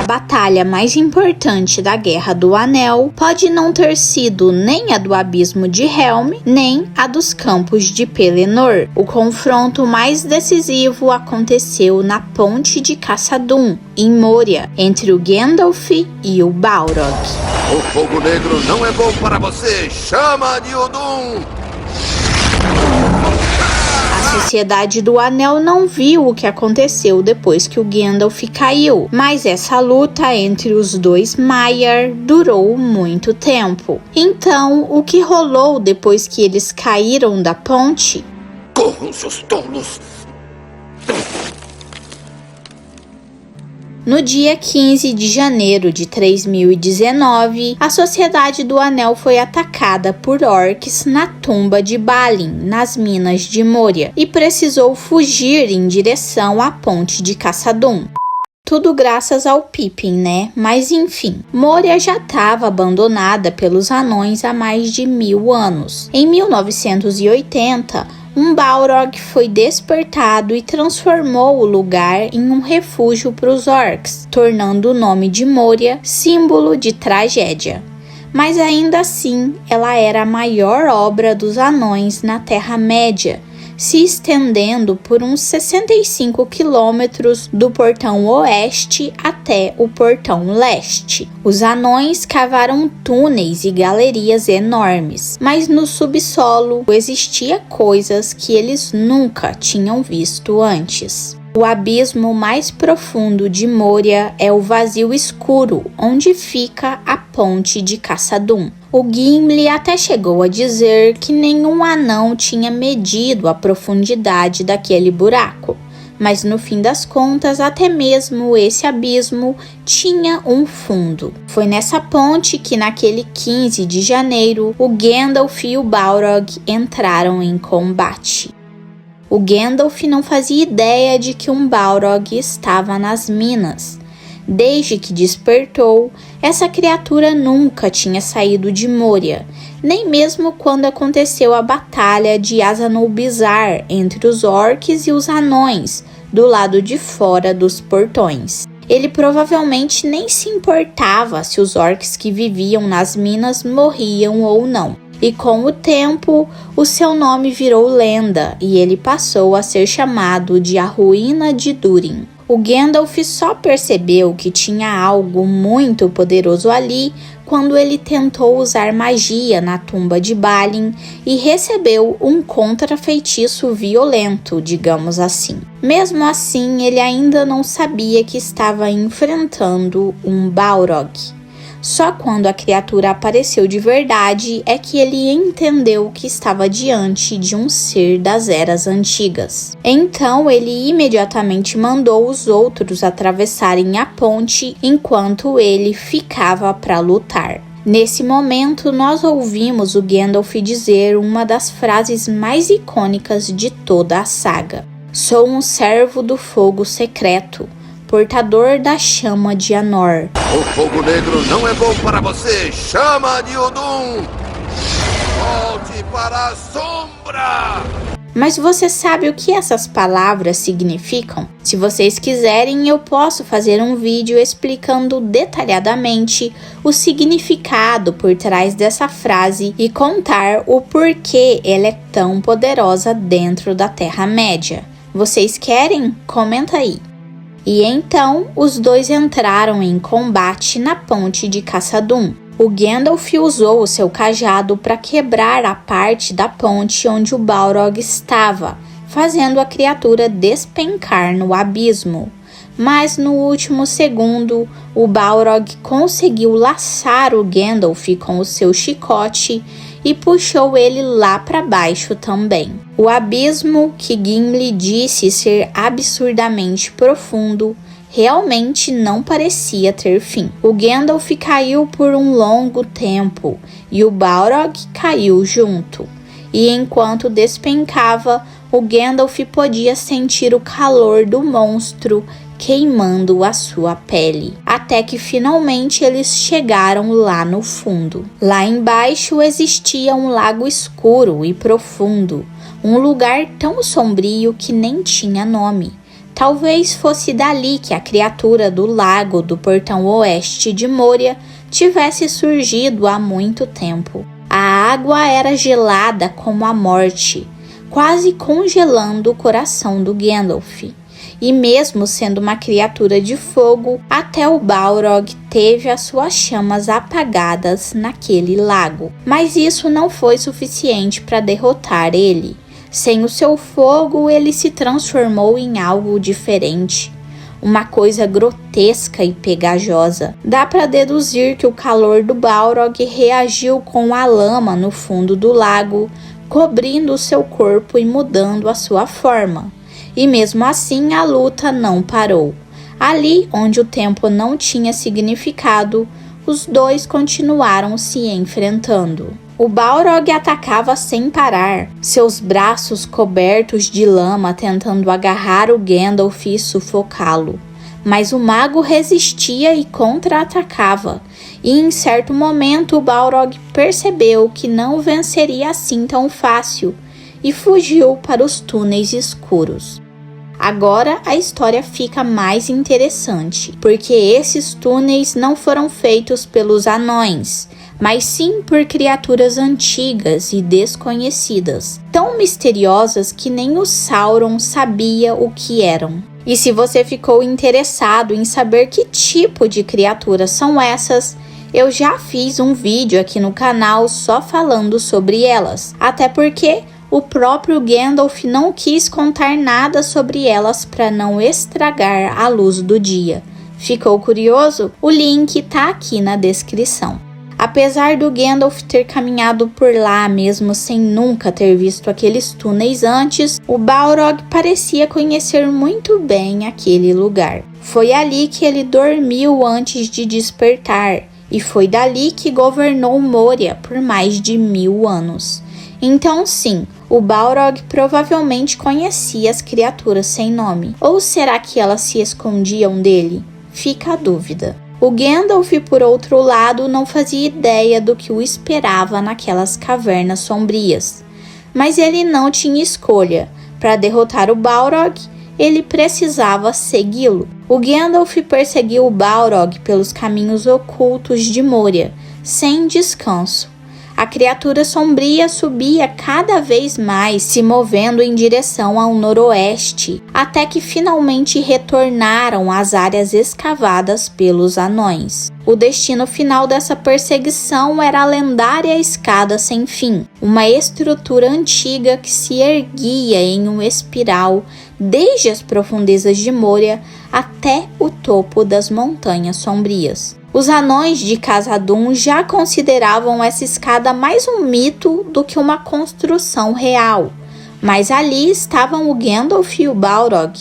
A batalha mais importante da Guerra do Anel pode não ter sido nem a do Abismo de Helm, nem a dos Campos de Pelennor. O confronto mais decisivo aconteceu na Ponte de Caçadum, em Moria, entre o Gandalf e o Balrog. O fogo negro não é bom para você! Chama de Udum! A Sociedade do Anel não viu o que aconteceu depois que o Gandalf caiu, mas essa luta entre os dois Maiar durou muito tempo. Então, o que rolou depois que eles caíram da ponte? Corram, seus tolos! No dia 15 de janeiro de 3019, a Sociedade do Anel foi atacada por orcs na tumba de Balin, nas minas de Moria, e precisou fugir em direção à ponte de Caçadum. Tudo graças ao Pippin, né? Mas enfim, Moria já estava abandonada pelos anões há mais de 1000 anos. Em 1980, um Balrog foi despertado e transformou o lugar em um refúgio para os orcs, tornando o nome de Moria símbolo de tragédia. Mas ainda assim, ela era a maior obra dos anões na Terra-média, se estendendo por uns 65 quilômetros do portão oeste até o portão leste. Os anões cavaram túneis e galerias enormes, mas no subsolo existia coisas que eles nunca tinham visto antes. O abismo mais profundo de Moria é o vazio escuro, onde fica a ponte de Caçadum. O Gimli até chegou a dizer que nenhum anão tinha medido a profundidade daquele buraco, mas no fim das contas até mesmo esse abismo tinha um fundo. Foi nessa ponte que naquele 15 de janeiro o Gandalf e o Balrog entraram em combate. O Gandalf não fazia ideia de que um Balrog estava nas minas. Desde que despertou, essa criatura nunca tinha saído de Moria, nem mesmo quando aconteceu a batalha de Azanul-Bizar entre os orcs e os anões, do lado de fora dos portões. Ele provavelmente nem se importava se os orcs que viviam nas minas morriam ou não. E com o tempo, o seu nome virou lenda e ele passou a ser chamado de A Ruína de Durin. O Gandalf só percebeu que tinha algo muito poderoso ali quando ele tentou usar magia na tumba de Balin e recebeu um contrafeitiço violento, digamos assim. Mesmo assim, ele ainda não sabia que estava enfrentando um Balrog. Só quando a criatura apareceu de verdade é que ele entendeu que estava diante de um ser das eras antigas. Então ele imediatamente mandou os outros atravessarem a ponte enquanto ele ficava para lutar. Nesse momento, nós ouvimos o Gandalf dizer uma das frases mais icônicas de toda a saga: "Sou um servo do fogo secreto, portador da chama de Anor." O fogo negro não é bom para você! Chama de Udum! Volte para a sombra! Mas você sabe o que essas palavras significam? Se vocês quiserem, eu posso fazer um vídeo explicando detalhadamente o significado por trás dessa frase e contar o porquê ela é tão poderosa dentro da Terra-média. Vocês querem? Comenta aí. E então, os dois entraram em combate na ponte de Caçadum. O Gandalf usou o seu cajado para quebrar a parte da ponte onde o Balrog estava, fazendo a criatura despencar no abismo. Mas no último segundo, o Balrog conseguiu laçar o Gandalf com o seu chicote e puxou ele lá para baixo também. O abismo, que Gimli disse ser absurdamente profundo, realmente não parecia ter fim. O Gandalf caiu por um longo tempo e o Balrog caiu junto. E enquanto despencava, o Gandalf podia sentir o calor do monstro queimando a sua pele, até que finalmente eles chegaram lá no fundo. Lá embaixo existia um lago escuro e profundo, um lugar tão sombrio que nem tinha nome, Talvez fosse dali que a criatura do lago do portão oeste de Moria tivesse surgido há muito tempo. A água era gelada como a morte, quase congelando o coração do Gandalf. E mesmo sendo uma criatura de fogo, até o Balrog teve as suas chamas apagadas naquele lago. Mas isso não foi suficiente para derrotar ele. Sem o seu fogo, ele se transformou em algo diferente. Uma coisa grotesca e pegajosa. Dá para deduzir que o calor do Balrog reagiu com a lama no fundo do lago, cobrindo o seu corpo e mudando a sua forma. E mesmo assim a luta não parou. Ali onde o tempo não tinha significado, os dois continuaram se enfrentando. O Balrog atacava sem parar, seus braços cobertos de lama tentando agarrar o Gandalf e sufocá-lo. Mas o mago resistia e contra-atacava, e em certo momento o Balrog percebeu que não venceria assim tão fácil e fugiu para os túneis escuros. Agora a história fica mais interessante, porque esses túneis não foram feitos pelos anões, mas sim por criaturas antigas e desconhecidas, tão misteriosas que nem o Sauron sabia o que eram. E se você ficou interessado em saber que tipo de criaturas são essas, eu já fiz um vídeo aqui no canal só falando sobre elas, até porque o próprio Gandalf não quis contar nada sobre elas para não estragar a luz do dia. Ficou curioso? O link tá aqui na descrição. Apesar do Gandalf ter caminhado por lá mesmo sem nunca ter visto aqueles túneis antes, o Balrog parecia conhecer muito bem aquele lugar. Foi ali que ele dormiu antes de despertar, e foi dali que governou Moria por mais de 1000 anos. Então sim, o Balrog provavelmente conhecia as criaturas sem nome. Ou será que elas se escondiam dele? Fica a dúvida. O Gandalf, por outro lado, não fazia ideia do que o esperava naquelas cavernas sombrias. Mas ele não tinha escolha. Para derrotar o Balrog, ele precisava segui-lo. O Gandalf perseguiu o Balrog pelos caminhos ocultos de Moria, sem descanso. A criatura sombria subia cada vez mais, se movendo em direção ao noroeste, até que finalmente retornaram às áreas escavadas pelos anões. O destino final dessa perseguição era a lendária Escada Sem Fim, uma estrutura antiga que se erguia em uma espiral desde as profundezas de Moria até o topo das Montanhas Sombrias. Os anões de Khazad-dûm já consideravam essa escada mais um mito do que uma construção real, mas ali estavam o Gandalf e o Balrog,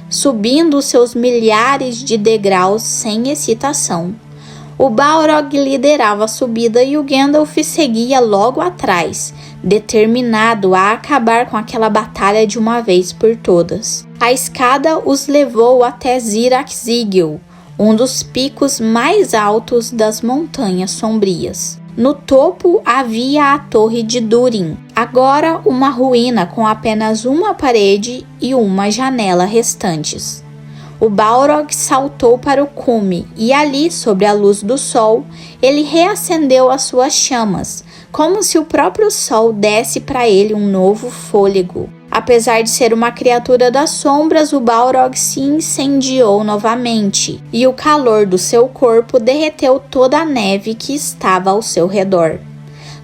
subindo seus milhares de degraus sem excitação. O Balrog liderava a subida e o Gandalf seguia logo atrás, determinado a acabar com aquela batalha de uma vez por todas. A escada os levou até Zirak-Sigil, um dos picos mais altos das Montanhas Sombrias. No topo havia a Torre de Durin, agora uma ruína com apenas uma parede e uma janela restantes. O Balrog saltou para o cume e ali, sob a luz do sol, ele reacendeu as suas chamas, como se o próprio sol desse para ele um novo fôlego. Apesar de ser uma criatura das sombras, o Balrog se incendiou novamente, e o calor do seu corpo derreteu toda a neve que estava ao seu redor.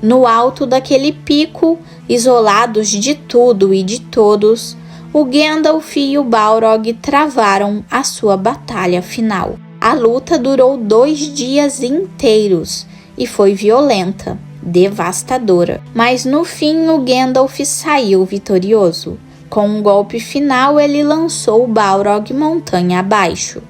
No alto daquele pico, isolados de tudo e de todos, o Gandalf e o Balrog travaram a sua batalha final. A luta durou 2 dias inteiros e foi violenta, devastadora. Mas no fim o Gandalf saiu vitorioso. Com um golpe final ele lançou o Balrog montanha abaixo.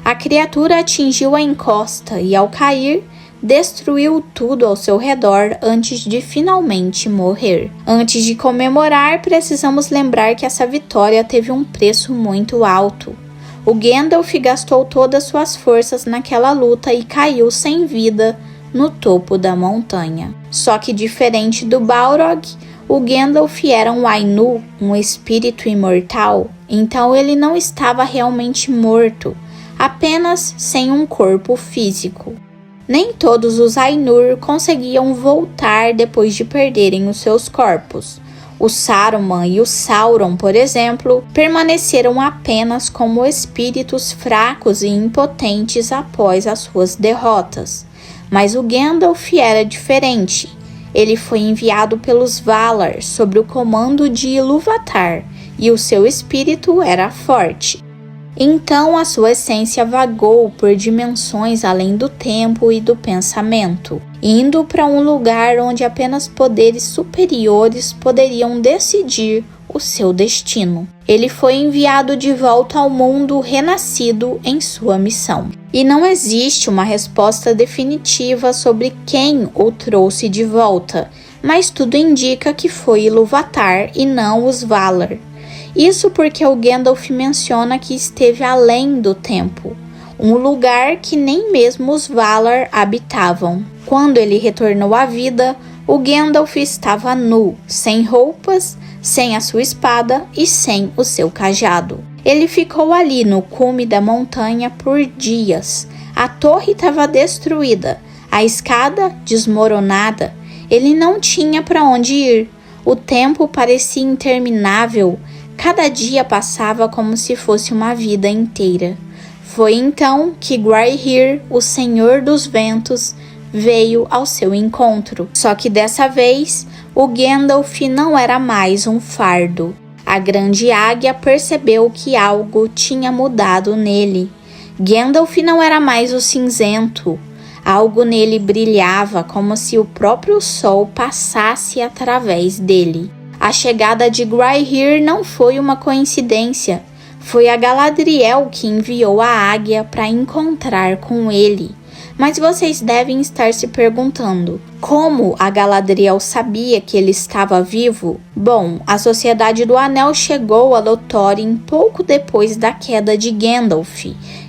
A criatura atingiu a encosta e ao cair, destruiu tudo ao seu redor antes de finalmente morrer. Antes de comemorar, precisamos lembrar que essa vitória teve um preço muito alto. O Gandalf gastou todas suas forças naquela luta e caiu sem vida no topo da montanha. Só que diferente do Balrog, O Gandalf era um Ainu, um espírito imortal, então ele não estava realmente morto, apenas sem um corpo físico. Nem todos os Ainur conseguiam voltar depois de perderem os seus corpos. O Saruman e o Sauron, por exemplo, permaneceram apenas como espíritos fracos e impotentes após as suas derrotas. Mas o Gandalf era diferente. Ele foi enviado pelos Valar sob o comando de Ilúvatar, e o seu espírito era forte. Então a sua essência vagou por dimensões além do tempo e do pensamento, indo para um lugar onde apenas poderes superiores poderiam decidir o seu destino. Ele foi enviado de volta ao mundo renascido em sua missão. E não existe uma resposta definitiva sobre quem o trouxe de volta, mas tudo indica que foi Ilúvatar e não os Valar. Isso porque o Gandalf menciona que esteve além do tempo, um lugar que nem mesmo os Valar habitavam. Quando ele retornou à vida, o Gandalf estava nu, sem roupas, sem a sua espada e sem o seu cajado. Ele ficou ali no cume da montanha por dias. A torre estava destruída, a escada desmoronada. Ele não tinha para onde ir. O tempo parecia interminável. Cada dia passava como se fosse uma vida inteira. Foi então que Gwaihir, o Senhor dos Ventos, veio ao seu encontro. Só que dessa vez, o Gandalf não era mais um fardo. A grande águia percebeu que algo tinha mudado nele. Gandalf não era mais o cinzento. Algo nele brilhava como se o próprio sol passasse através dele. A chegada de Gwaihir não foi uma coincidência. Foi a Galadriel que enviou a águia para encontrar com ele. Mas vocês devem estar se perguntando, como a Galadriel sabia que ele estava vivo? Bom, a Sociedade do Anel chegou a Lothlórien pouco depois da queda de Gandalf,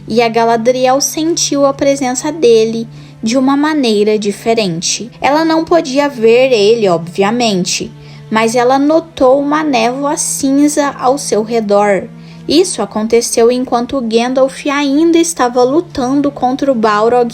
e a Galadriel sentiu a presença dele de uma maneira diferente. Ela não podia ver ele, obviamente, mas ela notou uma névoa cinza ao seu redor. Isso aconteceu enquanto Gandalf ainda estava lutando contra o Balrog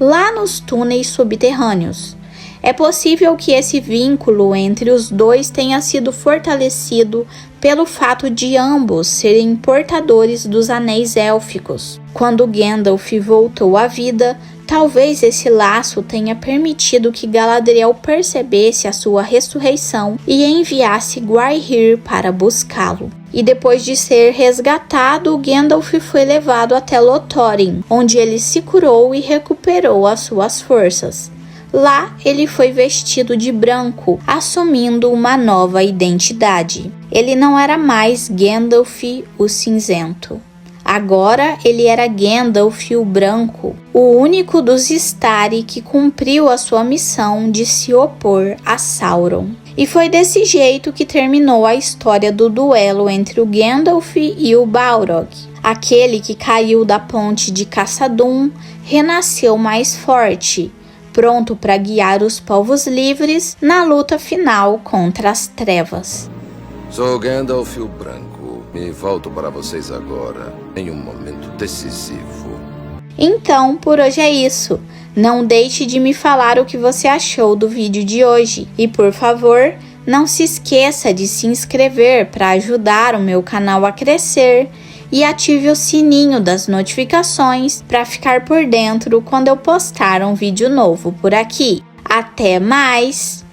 lá nos túneis subterrâneos. É possível que esse vínculo entre os dois tenha sido fortalecido pelo fato de ambos serem portadores dos anéis élficos. Quando Gandalf voltou à vida, talvez esse laço tenha permitido que Galadriel percebesse a sua ressurreição e enviasse Gwaihir para buscá-lo. E depois de ser resgatado, Gandalf foi levado até Lothlórien, onde ele se curou e recuperou as suas forças. Lá, ele foi vestido de branco, assumindo uma nova identidade. Ele não era mais Gandalf o Cinzento. Agora ele era Gandalf o Branco, o único dos Istari que cumpriu a sua missão de se opor a Sauron. E foi desse jeito que terminou a história do duelo entre o Gandalf e o Balrog. Aquele que caiu da ponte de Khazad-dûm renasceu mais forte, pronto para guiar os povos livres na luta final contra as trevas. Sou Gandalf o Branco e volto para vocês agora, em um momento decisivo. Então, por hoje é isso. Não deixe de me falar o que você achou do vídeo de hoje. E por favor, não se esqueça de se inscrever para ajudar o meu canal a crescer e ative o sininho das notificações para ficar por dentro quando eu postar um vídeo novo por aqui. Até mais!